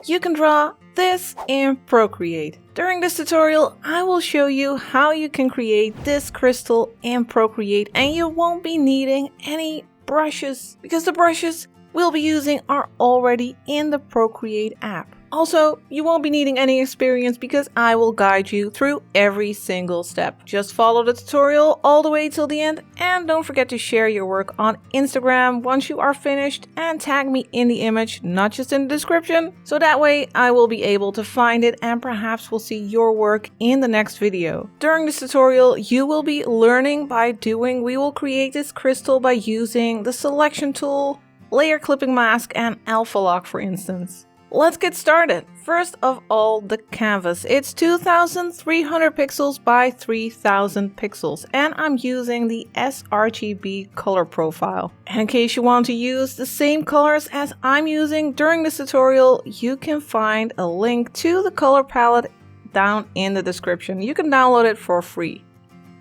you can draw this in Procreate. During this tutorial, I will show you how you can create this crystal in Procreate, and you won't be needing any brushes because the brushes we'll be using are already in the Procreate app. Also, you won't be needing any experience because I will guide you through every single step. Just follow the tutorial all the way till the end, and don't forget to share your work on Instagram once you are finished and tag me in the image, not just in the description, so that way I will be able to find it and perhaps we'll see your work in the next video. During this tutorial, you will be learning by doing. We will create this crystal by using the selection tool, layer clipping mask, and alpha lock, for instance. Let's get started. First of all, the canvas. It's 2300 pixels by 3000 pixels, and I'm using the sRGB color profile. And in case you want to use the same colors as I'm using during this tutorial, you can find a link to the color palette down in the description. You can download it for free.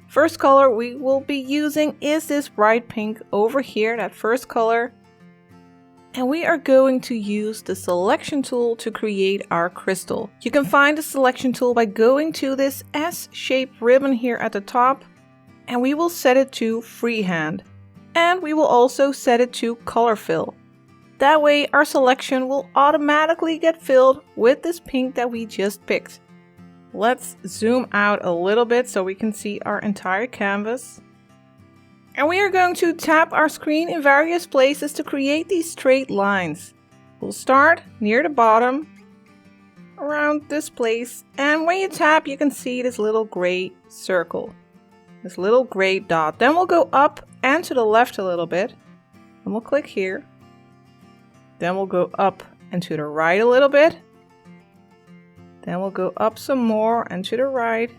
First color we will be using is this bright pink over here, that first color. And we are going to use the selection tool to create our crystal. You can find the selection tool by going to this S-shaped ribbon here at the top, and we will set it to freehand. And we will also set it to color fill. That way our selection will automatically get filled with this pink that we just picked. Let's zoom out a little bit so we can see our entire canvas. And we are going to tap our screen in various places to create these straight lines. We'll start near the bottom, around this place, and when you tap you can see this little gray circle, this little gray dot. Then we'll go up and to the left a little bit, and we'll click here. Then we'll go up and to the right a little bit. Then we'll go up some more and to the right.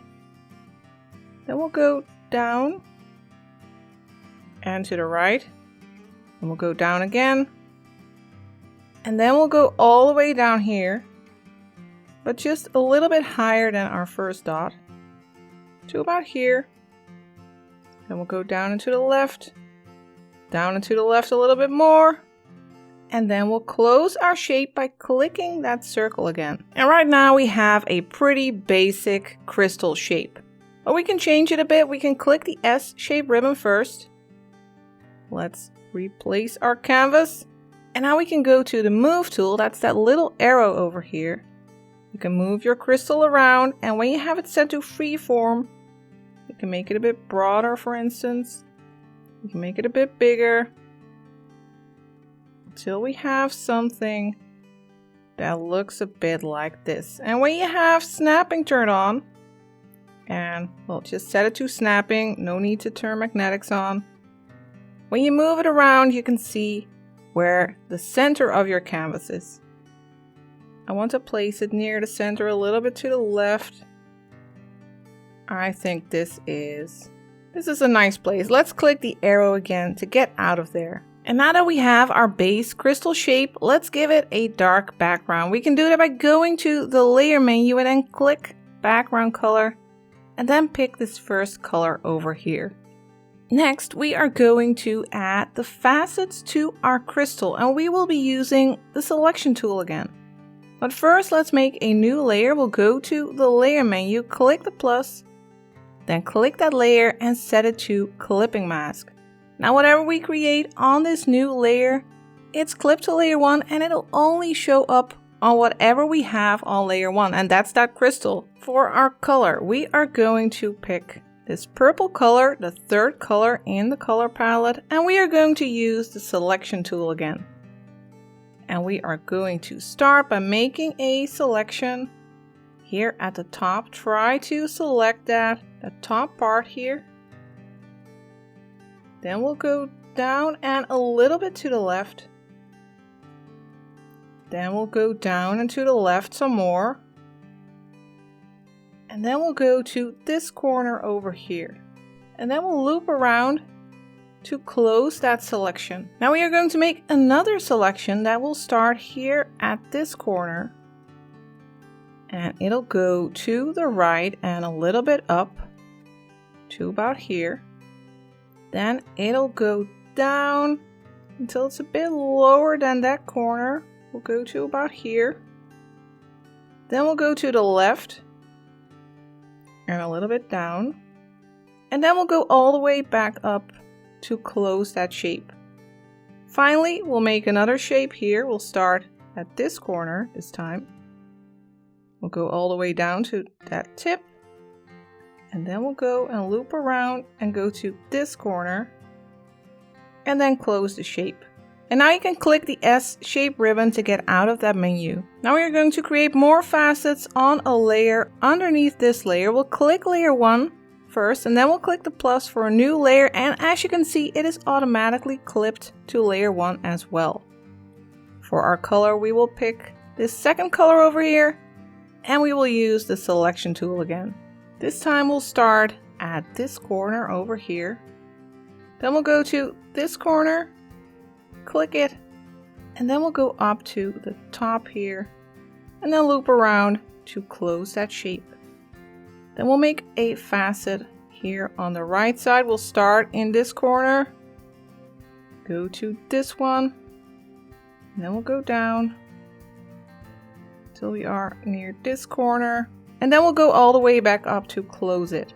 Then we'll go down and to the right, and we'll go down again, and then we'll go all the way down here, but just a little bit higher than our first dot, to about here. Then we'll go down and to the left, down and to the left a little bit more, and then we'll close our shape by clicking that circle again. And right now we have a pretty basic crystal shape, but we can change it a bit. We can click the S-shaped ribbon first. Let's replace our canvas. And now we can go to the move tool. That's that little arrow over here. You can move your crystal around, and when you have it set to freeform, you can make it a bit broader, for instance. You can make it a bit bigger until we have something that looks a bit like this. And when you have snapping turned on, and we'll just set it to snapping, no need to turn magnetics on. When you move it around, you can see where the center of your canvas is. I want to place it near the center, a little bit to the left. I think this is a nice place. Let's click the arrow again to get out of there. And now that we have our base crystal shape, let's give it a dark background. We can do that by going to the layer menu and then click background color, and then pick this first color over here. Next, we are going to add the facets to our crystal, and we will be using the selection tool again. But first, let's make a new layer. We'll go to the layer menu, click the plus, then click that layer and set it to clipping mask. Now, whatever we create on this new layer, it's clipped to layer 1, and it'll only show up on whatever we have on layer 1, and that's that crystal. For our color, we are going to pick this purple color, the third color in the color palette, and we are going to use the selection tool again. And we are going to start by making a selection here at the top. Try to select the top part here. Then we'll go down and a little bit to the left. Then we'll go down and to the left some more. And then we'll go to this corner over here. And then we'll loop around to close that selection. Now we are going to make another selection that will start here at this corner. And it'll go to the right and a little bit up to about here. Then it'll go down until it's a bit lower than that corner. We'll go to about here. Then we'll go to the left and a little bit down. And then we'll go all the way back up to close that shape. Finally, we'll make another shape here. We'll start at this corner this time. We'll go all the way down to that tip. And then we'll go and loop around and go to this corner. And then close the shape. And now you can click the S shape ribbon to get out of that menu. Now we are going to create more facets on a layer underneath this layer. We'll click layer 1 first, and then we'll click the plus for a new layer, and as you can see, it is automatically clipped to layer 1 as well. For our color, we will pick this second color over here, and we will use the selection tool again. This time we'll start at this corner over here. Then we'll go to this corner, click it, and then we'll go up to the top here, and then loop around to close that shape. Then we'll make a facet here on the right side. We'll start in this corner, go to this one, and then we'll go down till we are near this corner, and then we'll go all the way back up to close it.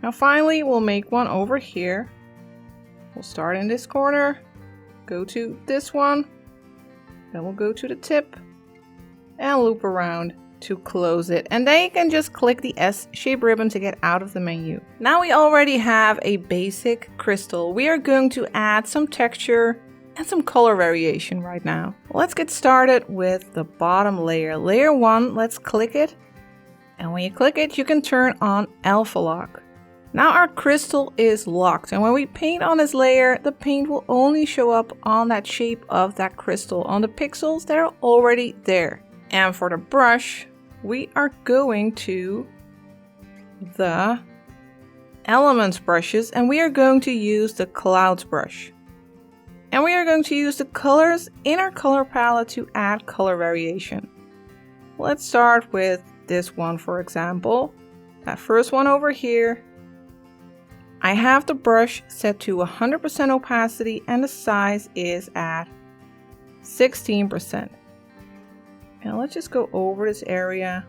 Now finally, we'll make one over here. We'll start in this corner, go to this one, then we'll go to the tip, and loop around to close it, and then you can just click the S shape ribbon to get out of the menu. Now we already have a basic crystal. We are going to add some texture and some color variation right now. Let's get started with the bottom layer. Layer 1, let's click it, and when you click it, you can turn on alpha lock. Now our crystal is locked, and when we paint on this layer, the paint will only show up on that shape of that crystal, on the pixels that are already there. And for the brush, we are going to the elements brushes, and we are going to use the clouds brush. And we are going to use the colors in our color palette to add color variation. Let's start with this one, for example. That first one over here. I have the brush set to 100% opacity and the size is at 16%. Now let's just go over this area,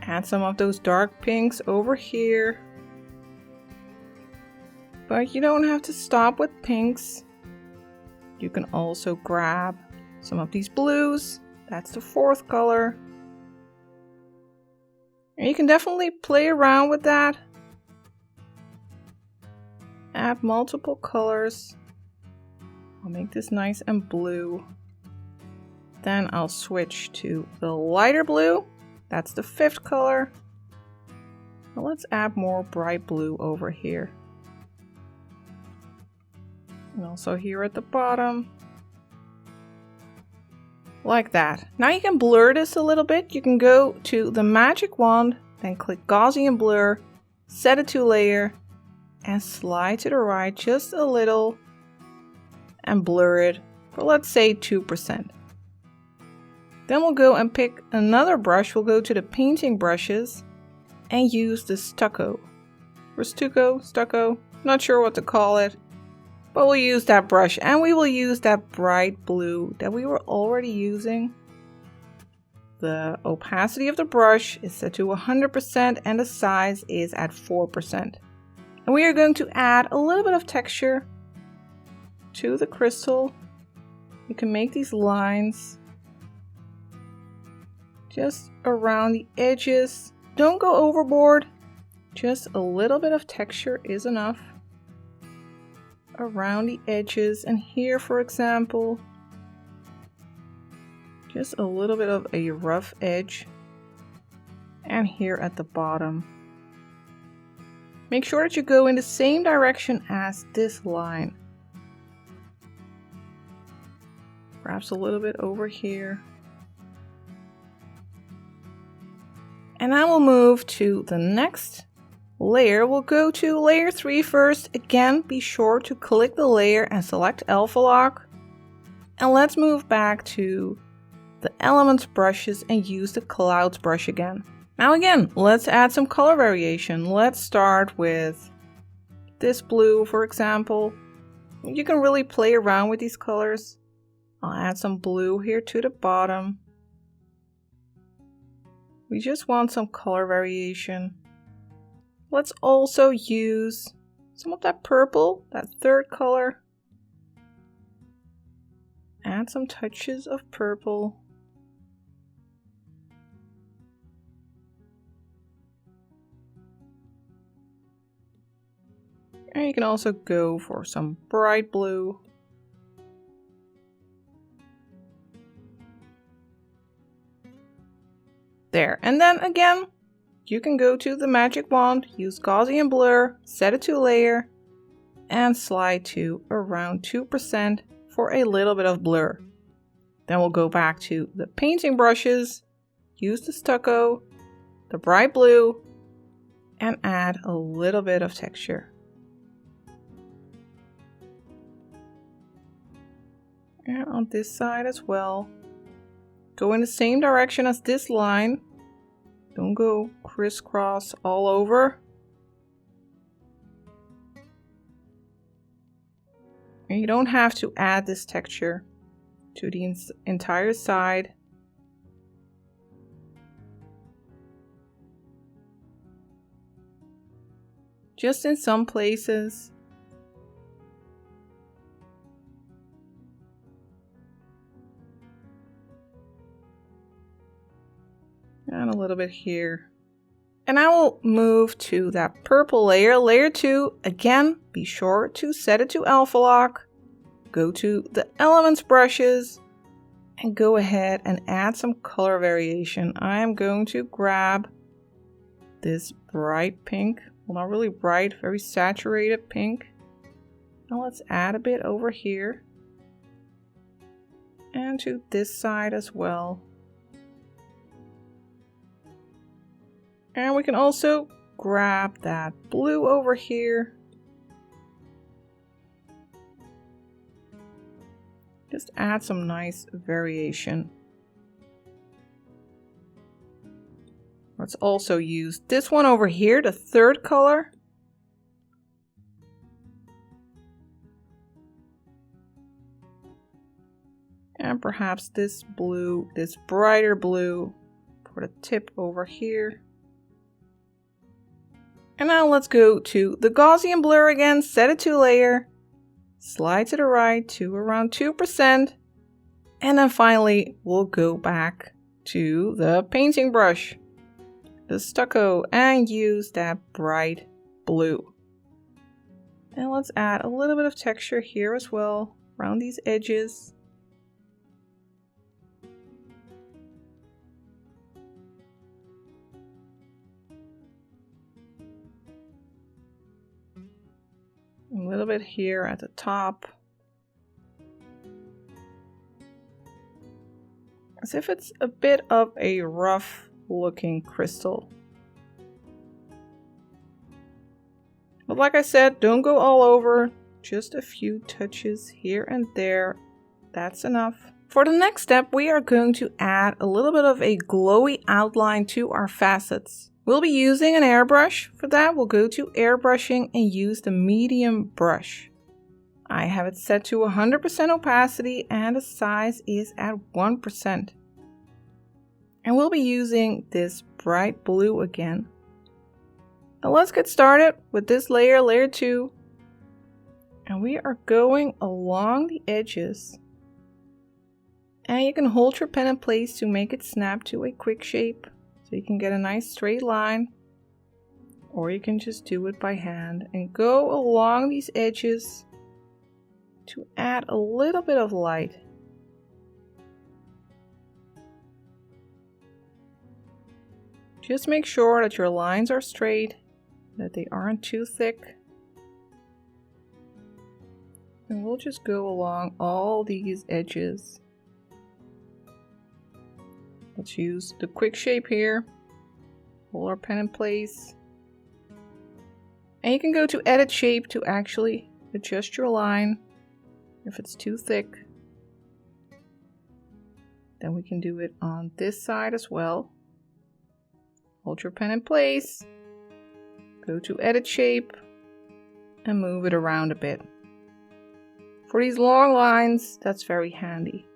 add some of those dark pinks over here. But you don't have to stop with pinks. You can also grab some of these blues. That's the 4th color. And you can definitely play around with that. Add multiple colors. I'll make this nice and blue. Then I'll switch to the lighter blue. That's the 5th color. Now let's add more bright blue over here. And also here at the bottom. Like that. Now you can blur this a little bit. You can go to the magic wand, then click Gaussian blur, set it to layer, and slide to the right just a little and blur it for, let's say, 2%. Then we'll go and pick another brush. We'll go to the painting brushes and use the stucco. Or stucco, not sure what to call it. But we'll use that brush, and we will use that bright blue that we were already using. The opacity of the brush is set to 100% and the size is at 4%. And we are going to add a little bit of texture to the crystal. You can make these lines just around the edges. Don't go overboard. Just a little bit of texture is enough around the edges. And here, for example, just a little bit of a rough edge. And here at the bottom. Make sure that you go in the same direction as this line. Perhaps a little bit over here. And I will move to the next layer. We'll go to layer 3 first. Again, be sure to click the layer and select alpha lock. And let's move back to the elements brushes and use the clouds brush again. Now again, let's add some color variation. Let's start with this blue, for example. You can really play around with these colors. I'll add some blue here to the bottom. We just want some color variation. Let's also use some of that purple, that third color. Add some touches of purple. And you can also go for some bright blue. There, and then again, you can go to the magic wand, use Gaussian blur, set it to layer, and slide to around 2% for a little bit of blur. Then we'll go back to the painting brushes, use the stucco, the bright blue, and add a little bit of texture. And on this side as well, go in the same direction as this line. Don't go crisscross all over. And you don't have to add this texture to the entire side. Just in some places. And a little bit here. And I will move to that purple layer, layer 2. Again, be sure to set it to alpha lock. Go to the elements brushes and go ahead and add some color variation. I am going to grab this bright pink. Well, not really bright, very saturated pink. Now let's add a bit over here. And to this side as well. And we can also grab that blue over here. Just add some nice variation. Let's also use this one over here, the third color. And perhaps this blue, this brighter blue for the tip over here. And now let's go to the Gaussian blur again, set it to layer, slide to the right to around 2%, and then finally we'll go back to the painting brush, the stucco, and use that bright blue. And let's add a little bit of texture here as well, around these edges. A little bit here at the top. As if it's a bit of a rough looking crystal. But like I said, don't go all over. Just a few touches here and there. That's enough. For the next step, we are going to add a little bit of a glowy outline to our facets. We'll be using an airbrush. For that, we'll go to airbrushing and use the medium brush. I have it set to 100% opacity and the size is at 1%. And we'll be using this bright blue again. Now let's get started with this layer, layer 2. And we are going along the edges. And you can hold your pen in place to make it snap to a quick shape. So you can get a nice straight line, or you can just do it by hand and go along these edges to add a little bit of light. Just make sure that your lines are straight, that they aren't too thick. And we'll just go along all these edges. Let's use the quick shape here. Hold our pen in place. And you can go to edit shape to actually adjust your line if it's too thick. Then we can do it on this side as well. Hold your pen in place. Go to edit shape and move it around a bit. For these long lines, that's very handy.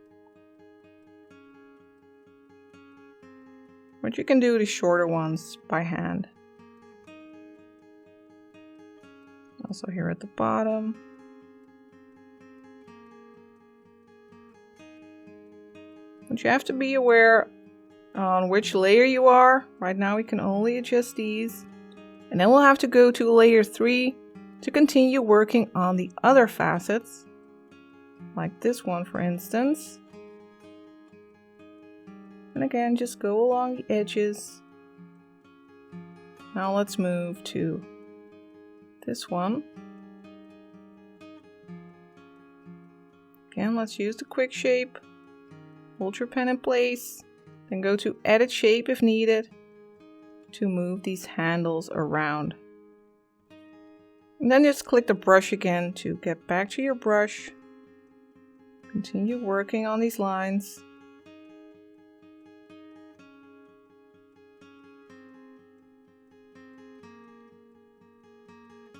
But you can do the shorter ones by hand. Also here at the bottom. But you have to be aware on which layer you are. Right now we can only adjust these. And then we'll have to go to layer 3 to continue working on the other facets. Like this one, for instance. And again, just go along the edges. Now let's move to this one. Again, let's use the quick shape. Hold your pen in place. Then go to edit shape if needed to move these handles around. And then just click the brush again to get back to your brush. Continue working on these lines.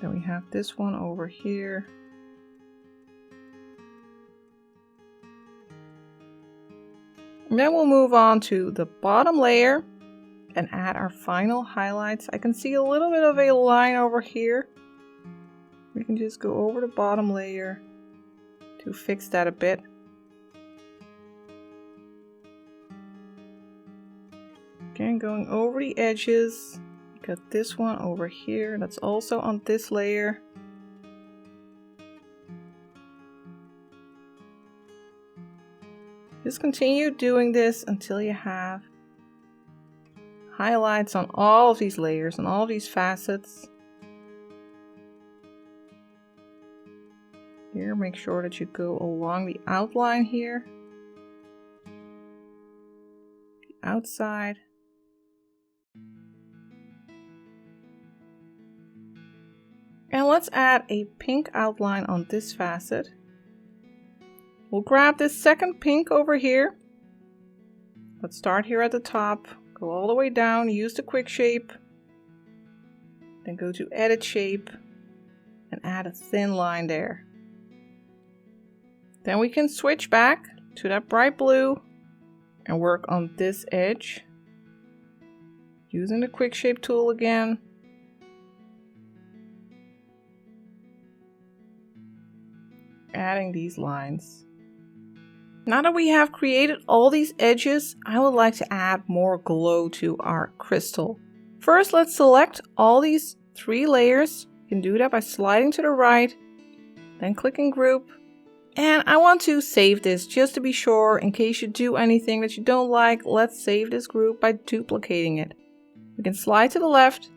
Then we have this one over here. And then we'll move on to the bottom layer and add our final highlights. I can see a little bit of a line over here. We can just go over the bottom layer to fix that a bit. Again, going over the edges. Got this one over here. That's also on this layer. Just continue doing this until you have highlights on all of these layers and all of these facets. Here, make sure that you go along the outline here, the outside. And let's add a pink outline on this facet. We'll grab this second pink over here. Let's start here at the top, go all the way down, use the quick shape, then go to edit shape and add a thin line there. Then we can switch back to that bright blue and work on this edge using the quick shape tool again. Adding these lines. Now that we have created all these edges, I would like to add more glow to our crystal. First, let's select all these 3 layers. You can do that by sliding to the right, then clicking group. And I want to save this just to be sure in case you do anything that you don't like. Let's save this group by duplicating it. We can slide to the left,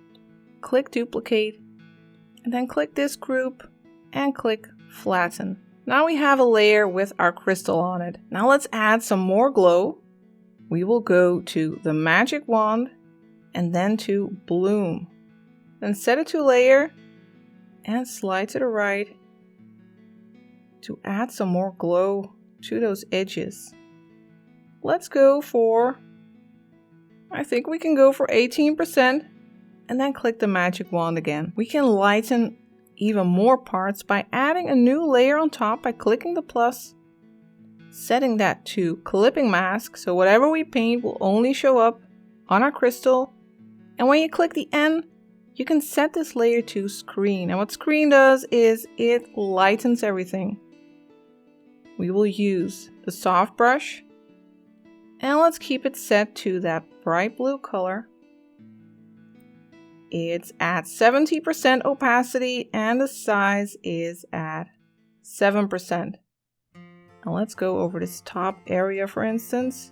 click duplicate, and then click this group and click flatten. Now we have a layer with our crystal on it. Now let's add some more glow. We will go to the magic wand and then to bloom. Then set it to layer and slide to the right to add some more glow to those edges. Let's go for, I think we can go for 18% and then click the magic wand again. We can lighten even more parts by adding a new layer on top by clicking the plus, setting that to clipping mask, so whatever we paint will only show up on our crystal. And when you click the N, you can set this layer to screen. And what screen does is it lightens everything. We will use the soft brush and let's keep it set to that bright blue color. It's at 70% opacity and the size is at 7%. And let's go over this top area, for instance,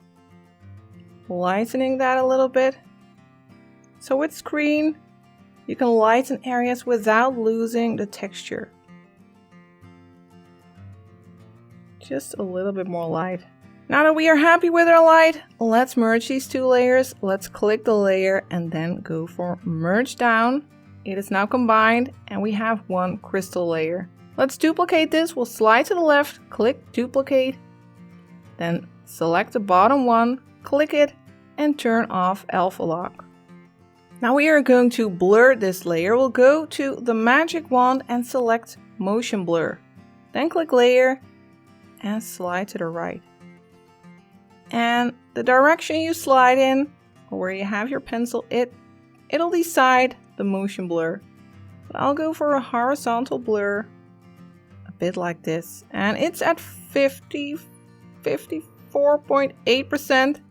lightening that a little bit. So with screen, you can lighten areas without losing the texture. Just a little bit more light. Now that we are happy with our light, let's merge these 2 layers. Let's click the layer and then go for merge down. It is now combined and we have 1 crystal layer. Let's duplicate this. We'll slide to the left, click duplicate, then select the bottom one, click it and turn off alpha lock. Now we are going to blur this layer. We'll go to the magic wand and select motion blur. Then click layer and slide to the right. And the direction you slide in or where you have your pencil, it'll decide the motion blur. But I'll go for a horizontal blur, a bit like this, and it's at 54.8%,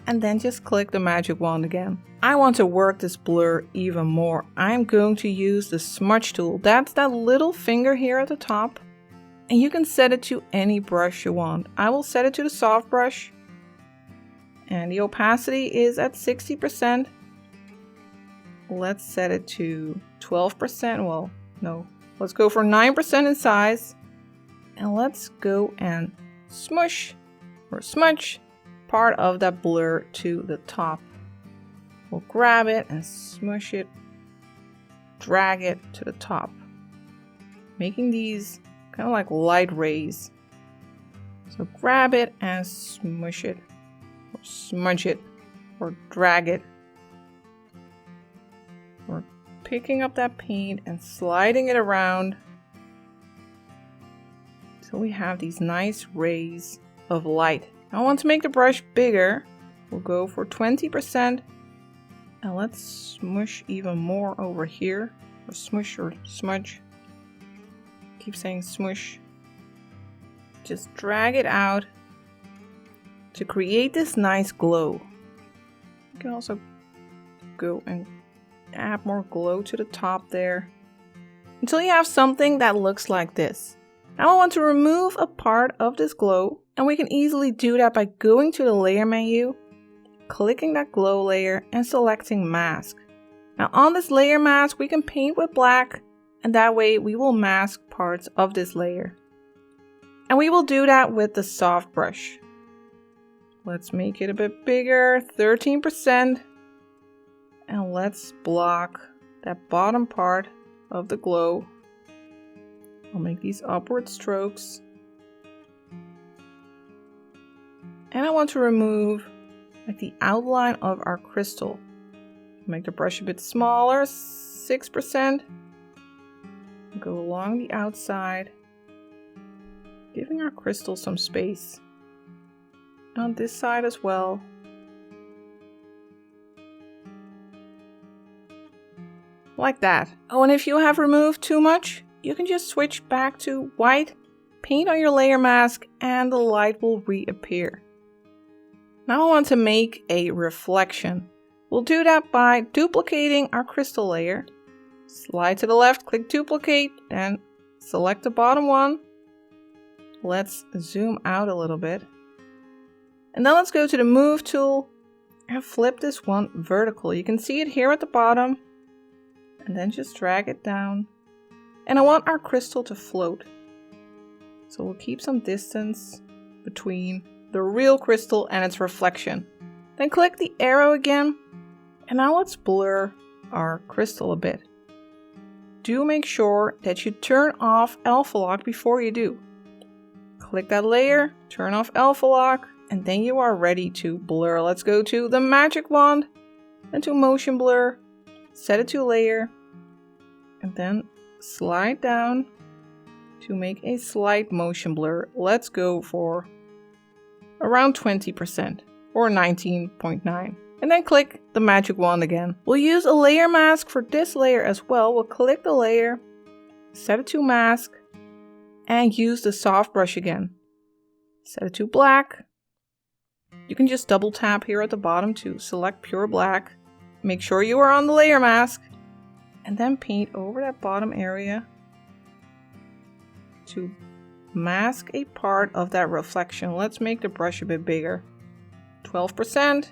and then just click the magic wand again. I want to work this blur even more. I'm going to use the smudge tool. That's that little finger here at the top, and you can set it to any brush you want. I will set it to the soft brush, and the opacity is at 60%. Let's set it to 12%. Well, no, let's go for 9% in size, and let's go and smush or smudge part of that blur to the top. We'll grab it and smush it, drag it to the top, making these kind of like light rays. So grab it and smush it, or smudge it, or drag it. We're picking up that paint and sliding it around so we have these nice rays of light. I want to make the brush bigger. We'll go for 20%, and let's smush even more over here, or smush or smudge. Keep saying smush. Just drag it out to create this nice glow. You can also go and add more glow to the top there until you have something that looks like this. Now I want to remove a part of this glow, and we can easily do that by going to the layer menu, clicking that glow layer and selecting mask. Now on this layer mask we can paint with black, and that way we will mask parts of this layer. And we will do that with the soft brush. Let's make it a bit bigger, 13%, and let's block that bottom part of the glow. I'll make these upward strokes. And I want to remove like the outline of our crystal. Make the brush a bit smaller, 6%. Go along the outside, giving our crystal some space. On this side as well. Like that. Oh, and if you have removed too much, you can just switch back to white, paint on your layer mask, and the light will reappear. Now I want to make a reflection. We'll do that by duplicating our crystal layer. Slide to the left, click duplicate, and select the bottom one. Let's zoom out a little bit. And then let's go to the move tool and flip this one vertical. You can see it here at the bottom. And then just drag it down. And I want our crystal to float. So we'll keep some distance between the real crystal and its reflection. Then click the arrow again. And now let's blur our crystal a bit. Do make sure that you turn off alpha lock before you do. Click that layer, turn off alpha lock, and then you are ready to blur. Let's go to the magic wand, then to motion blur, set it to layer, and then slide down to make a slight motion blur. Let's go for around 20% or 19.9. And then click the magic wand again. We'll use a layer mask for this layer as well. We'll click the layer, set it to mask, and use the soft brush again. Set it to black. You can just double tap here at the bottom to select pure black. Make sure you are on the layer mask, and then paint over that bottom area to mask a part of that reflection. Let's make the brush a bit bigger. 12%.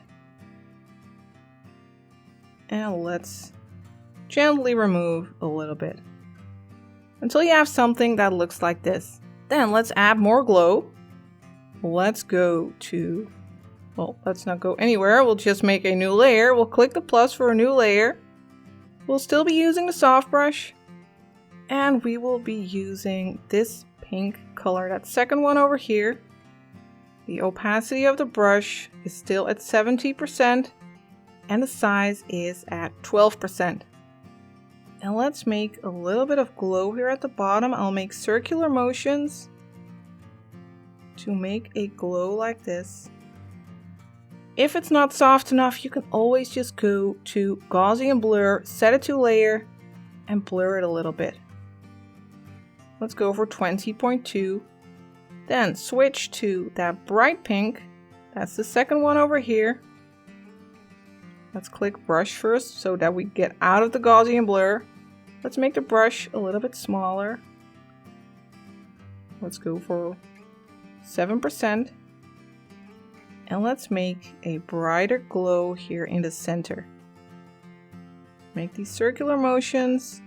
And let's gently remove a little bit until you have something that looks like this. Then let's add more glow. Let's go to, well, let's not go anywhere. We'll just make a new layer. We'll click the plus for a new layer. We'll still be using the soft brush, and we will be using this pink color, that second one over here. The opacity of the brush is still at 70%. And the size is at 12%. And let's make a little bit of glow here at the bottom. I'll make circular motions to make a glow like this. If it's not soft enough, you can always just go to Gaussian blur, set it to layer, and blur it a little bit. Let's go for 20.2. Then switch to that bright pink. That's the second one over here. Let's click brush first so that we get out of the Gaussian blur. Let's make the brush a little bit smaller. Let's go for 7%. And let's make a brighter glow here in the center. Make these circular motions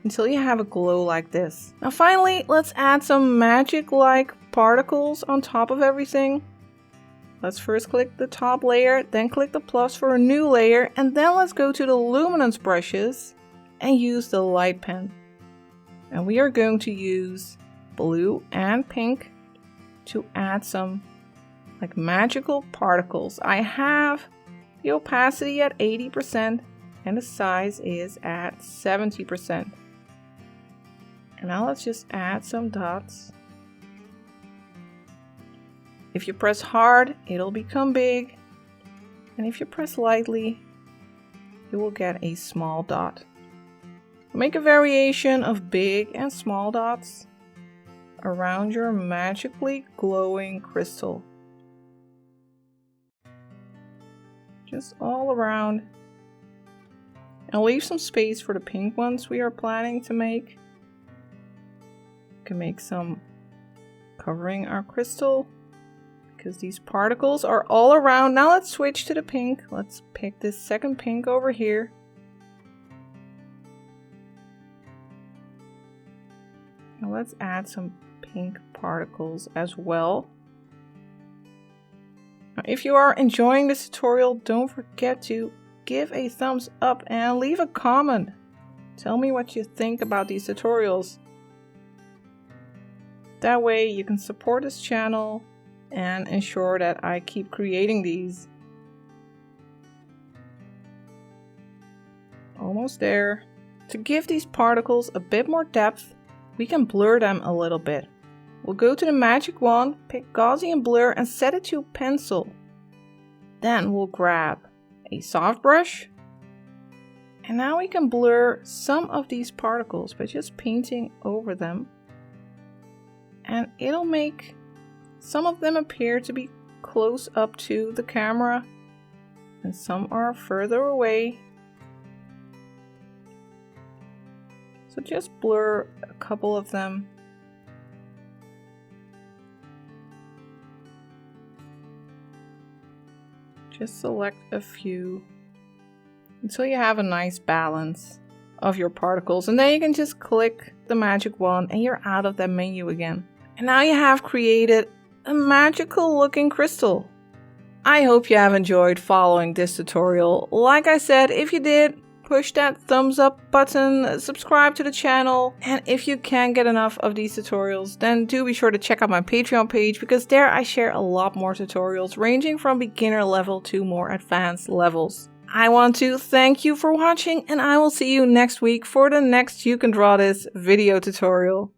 until you have a glow like this. Now finally, let's add some magic-like particles on top of everything. Let's first click the top layer, then click the plus for a new layer, and then let's go to the luminance brushes and use the light pen. And we are going to use blue and pink to add some like magical particles. I have the opacity at 80% and the size is at 70%. And now let's just add some dots. If you press hard, it'll become big. And if you press lightly, you will get a small dot. Make a variation of big and small dots around your magically glowing crystal. Just all around. And leave some space for the pink ones we are planning to make. Can make some covering our crystal because these particles are all around. Now let's switch to the pink. Let's pick this second pink over here. Now let's add some pink particles as well. Now, if you are enjoying this tutorial, don't forget to give a thumbs up and leave a comment. Tell me what you think about these tutorials. That way you can support this channel and ensure that I keep creating these. Almost there. To give these particles a bit more depth, we can blur them a little bit. We'll go to the magic wand, pick Gaussian blur and set it to pencil. Then we'll grab a soft brush. And now we can blur some of these particles by just painting over them. And it'll make some of them appear to be close up to the camera and some are further away. So just blur a couple of them. Just select a few until you have a nice balance of your particles, and then you can just click the magic wand and you're out of that menu again. And now you have created a magical looking crystal. I hope you have enjoyed following this tutorial. Like I said, if you did, push that thumbs up button, subscribe to the channel, and if you can't get enough of these tutorials, then do be sure to check out my Patreon page because there I share a lot more tutorials ranging from beginner level to more advanced levels. I want to thank you for watching and I will see you next week for the next You Can Draw This video tutorial.